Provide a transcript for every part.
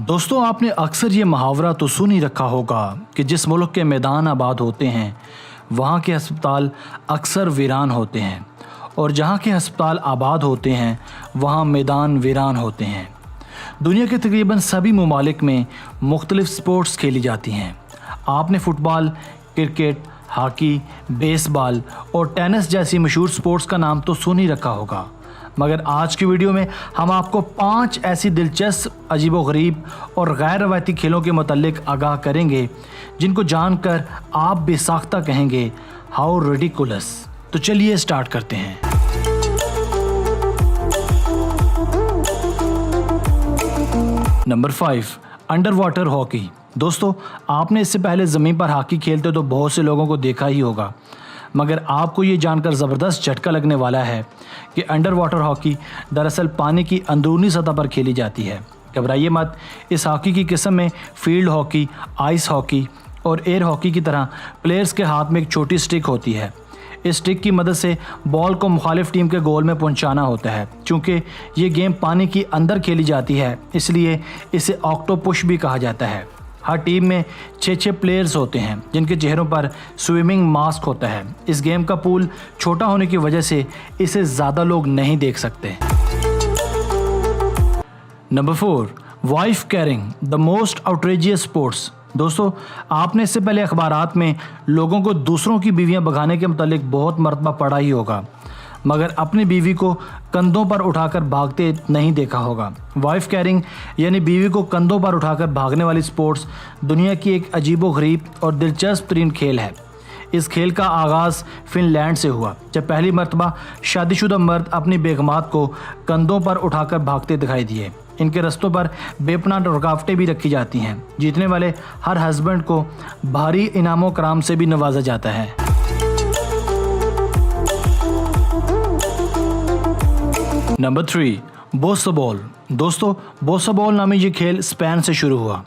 दोस्तों, आपने अक्सर ये मुहावरा तो सुन ही रखा होगा कि जिस मुल्क के मैदान आबाद होते हैं वहाँ के अस्पताल अक्सर वीरान होते हैं और जहाँ के अस्पताल आबाद होते हैं वहाँ मैदान वीरान होते हैं। दुनिया के तकरीबन सभी ममालिक में मुख्तलिफ स्पोर्ट्स खेली जाती हैं। आपने फ़ुटबॉल, क्रिकेट, हॉकी, बेसबॉल और टेनिस जैसी मशहूर स्पोर्ट्स का नाम तो सुन ही रखा होगा, मगर आज की वीडियो में हम आपको 5 ऐसी दिलचस्प, अजीबोगरीब और गैर रवायती खेलों के मुतल्लिक आगाह करेंगे जिनको जानकर आप बेसाख्ता कहेंगे, हाउ रिडिकुलस। तो चलिए स्टार्ट करते हैं। Number 5, under water hockey. दोस्तों, आपने इससे पहले ज़मीन पर हॉकी खेलते तो बहुत से लोगों को देखा ही होगा, मगर आपको ये जानकर ज़बरदस्त झटका लगने वाला है कि अंडर वाटर हॉकी दरअसल पानी की अंदरूनी सतह पर खेली जाती है। घबराइए मत, इस हॉकी की किस्म में फील्ड हॉकी, आइस हॉकी और एयर हॉकी की तरह प्लेयर्स के हाथ में एक छोटी स्टिक होती है। इस स्टिक की मदद से बॉल को मुखालिफ टीम के गोल में पहुंचाना होता है। चूँकि ये गेम पानी की अंदर खेली जाती है, इसलिए इसे ऑक्टोपुश भी कहा जाता है। हर टीम में 6 प्लेयर्स होते हैं जिनके चेहरों पर स्विमिंग मास्क होता है। इस गेम का पूल छोटा होने की वजह से इसे ज़्यादा लोग नहीं देख सकते। Number 4, wife carrying, the most outrageous sports. दोस्तों, आपने इससे पहले अखबारात में लोगों को दूसरों की बीवियां भगाने के मुतालिक बहुत मरतबा पढ़ा ही होगा, मगर अपनी बीवी को कंधों पर उठाकर भागते नहीं देखा होगा। वाइफ कैरिंग यानी बीवी को कंधों पर उठाकर भागने वाली स्पोर्ट्स दुनिया की एक अजीबोगरीब और दिलचस्प तरीन खेल है। इस खेल का आगाज़ फिनलैंड से हुआ, जब पहली मरतबा शादीशुदा मर्द अपनी बेगमात को कंधों पर उठाकर भागते दिखाई दिए। इनके रस्तों पर बेपनाह रुकावटें भी रखी जाती हैं। जीतने वाले हर हस्बैंड को भारी इनामों कराम से भी नवाजा जाता है। Number 3, bossa ball. दोस्तों, बोसा बॉल नामी ये खेल स्पेन से शुरू हुआ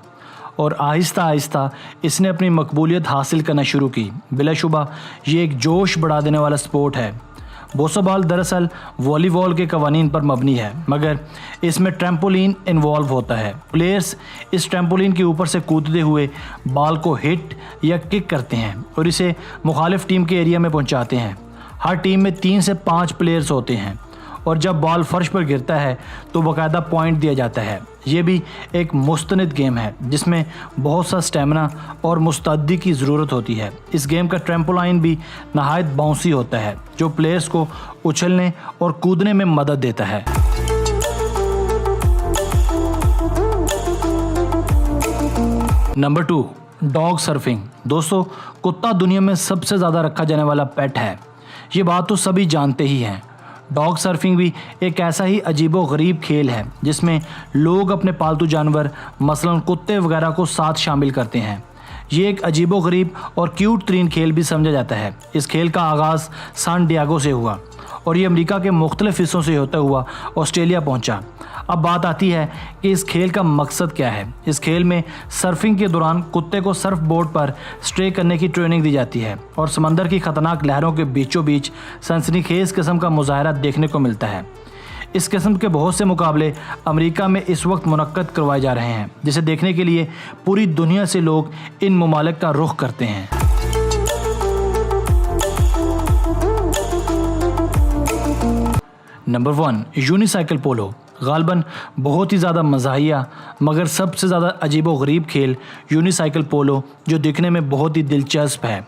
और आहिस्ता आहिस्ता इसने अपनी मकबूलियत हासिल करना शुरू की। बिलाशुबा ये एक जोश बढ़ा देने वाला स्पोर्ट है। बोसा बॉल दरअसल वॉलीबॉल के कवानीन पर मबनी है, मगर इसमें ट्रैम्पोलिन इन्वॉल्व होता है। प्लेयर्स इस ट्रैम्पोलिन के ऊपर से कूदते हुए बॉल को हिट या किक करते हैं और इसे मुखालिफ टीम के एरिया में पहुंचाते हैं। हर टीम में 3 से 5 प्लेयर्स होते हैं और जब बॉल फर्श पर गिरता है तो बाकायदा पॉइंट दिया जाता है। ये भी एक मुस्तनद गेम है जिसमें बहुत सा स्टेमिना और मुस्तैदी की ज़रूरत होती है। इस गेम का ट्रैम्पोलाइन भी नहायत बाउंसी होता है जो प्लेयर्स को उछलने और कूदने में मदद देता है। Number 2, dog surfing. दोस्तों, कुत्ता दुनिया में सबसे ज़्यादा रखा जाने वाला पेट है, ये बात तो सभी जानते ही हैं। डॉग सर्फिंग भी एक ऐसा ही अजीबोगरीब खेल है जिसमें लोग अपने पालतू जानवर मसलन कुत्ते वगैरह को साथ शामिल करते हैं। ये एक अजीबोगरीब और क्यूट तरीन खेल भी समझा जाता है। इस खेल का आगाज़ सान डियागो से हुआ और ये अमेरिका के मुख्तलिफ हिस्सों से होता हुआ ऑस्ट्रेलिया पहुंचा। अब बात आती है कि इस खेल का मकसद क्या है। इस खेल में सर्फिंग के दौरान कुत्ते को सर्फ बोर्ड पर स्टे करने की ट्रेनिंग दी जाती है और समंदर की ख़तरनाक लहरों के बीचों बीच सनसनीखेज़ किस्म का मुजाहरा देखने को मिलता है। इस किस्म के बहुत से मुकाबले अमेरिका में इस वक्त मुनक्कद करवाए जा रहे हैं, जिसे देखने के लिए पूरी दुनिया से लोग इन ममालिक का रुख करते हैं। नंबर 1, यूनिसाइकिल पोलो। गालबन बहुत ही ज़्यादा मज़ाहिया मगर सबसे ज़्यादा अजीबोगरीब खेल यूनिसाइकिल पोलो, जो दिखने में बहुत ही दिलचस्प है।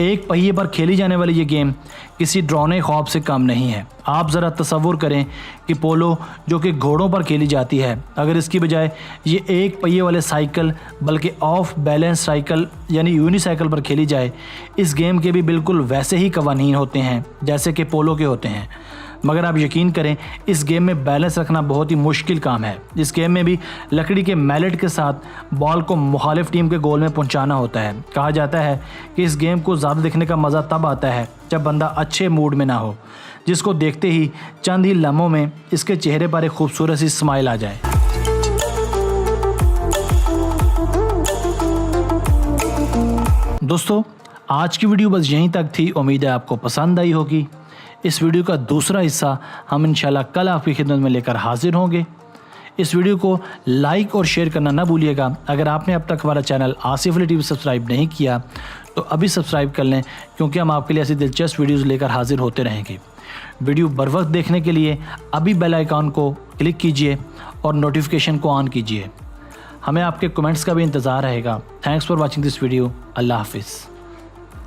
एक पहिए पर खेली जाने वाली ये गेम किसी डरावने ख्वाब से कम नहीं है। आप ज़रा तसव्वुर करें कि पोलो जो कि घोड़ों पर खेली जाती है, अगर इसकी बजाय ये एक पहिए वाले साइकिल बल्कि ऑफ बैलेंस साइकिल यानी यूनिसाइकिल पर खेली जाए। इस गेम के भी बिल्कुल वैसे ही कवानीन होते हैं जैसे कि पोलो के होते हैं, मगर आप यकीन करें इस गेम में बैलेंस रखना बहुत ही मुश्किल काम है। इस गेम में भी लकड़ी के मैलेट के साथ बॉल को मुखालिफ टीम के गोल में पहुंचाना होता है। कहा जाता है कि इस गेम को ज़्यादा देखने का मज़ा तब आता है जब बंदा अच्छे मूड में ना हो, जिसको देखते ही चंद ही लम्हों में इसके चेहरे पर एक खूबसूरत सी स्माइल आ जाए। दोस्तों, आज की वीडियो बस यहीं तक थी। उम्मीद है आपको पसंद आई होगी। इस वीडियो का दूसरा हिस्सा हम इंशाल्लाह कल आपकी खिदमत में लेकर हाजिर होंगे। इस वीडियो को लाइक और शेयर करना ना भूलिएगा। अगर आपने अब तक हमारा channel Asif Ali TV subscribe नहीं किया तो अभी सब्सक्राइब कर लें, क्योंकि हम आपके लिए ऐसी दिलचस्प वीडियोस लेकर हाजिर होते रहेंगे। वीडियो बर वक्त देखने के लिए अभी बेल आइकॉन को क्लिक कीजिए और नोटिफिकेशन को ऑन कीजिए। हमें आपके कमेंट्स का भी इंतज़ार रहेगा। Thanks for watching this video. अल्लाह हाफिज़।